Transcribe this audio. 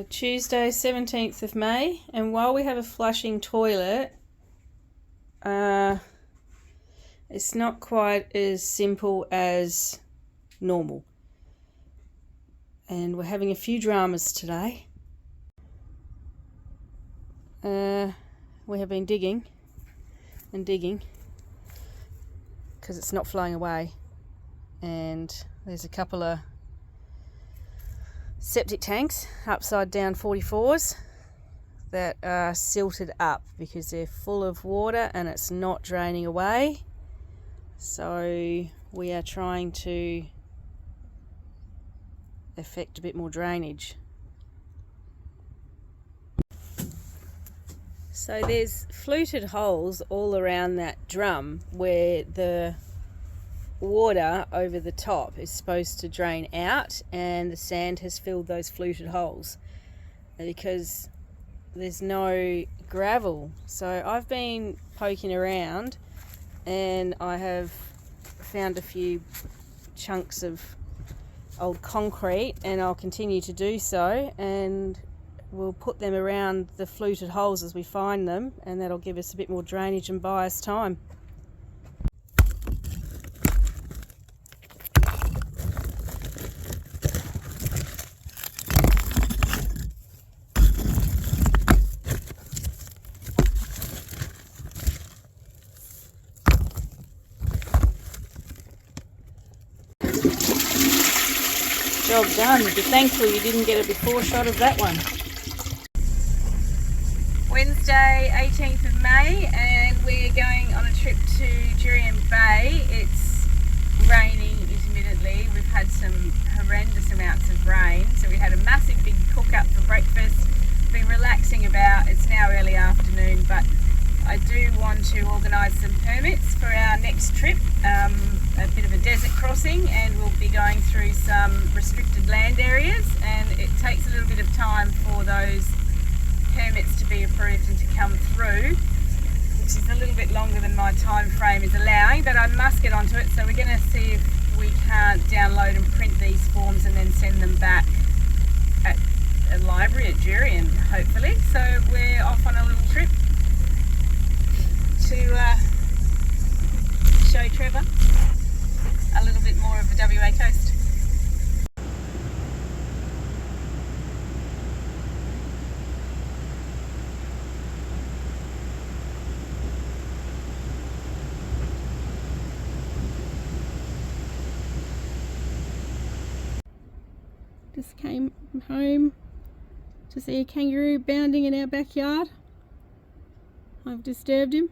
Tuesday 17th of May, and while we have a flushing toilet, it's not quite as simple as normal, and we're having a few dramas today. We have been digging and digging because it's not flowing away, and there's a couple of septic tanks, upside down 44s, that are silted up because they're full of water and it's not draining away. So we are trying to effect a bit more drainage. So there's fluted holes all around that drum where the water over the top is supposed to drain out, and the sand has filled those fluted holes because there's no gravel. So I've been poking around and I have found a few chunks of old concrete, and I'll continue to do so, and we'll put them around the fluted holes as we find them, and that'll give us a bit more drainage and buy us time. Job done, but thankfully you didn't get a before shot of that one. Wednesday 18th of May, and we're going on a trip to Jurien Bay. It's raining intermittently. We've had some horrendous amounts of rain, so we had a massive big cook up for breakfast. Been relaxing about, it's now early afternoon, but I do want to organise some permits for our next trip, a bit of a desert crossing, and we'll be going through some restricted land areas, and it takes a little bit of time for those permits to be approved and to come through, which is a little bit longer than my time frame is allowing, but I must get onto it. So we're going to see if we can't download and print these forms and then send them back at a library at Jurien, hopefully. So we're off on a little trip to show Trevor a little bit more of the WA coast. Just came home to see a kangaroo bounding in our backyard. I've disturbed him.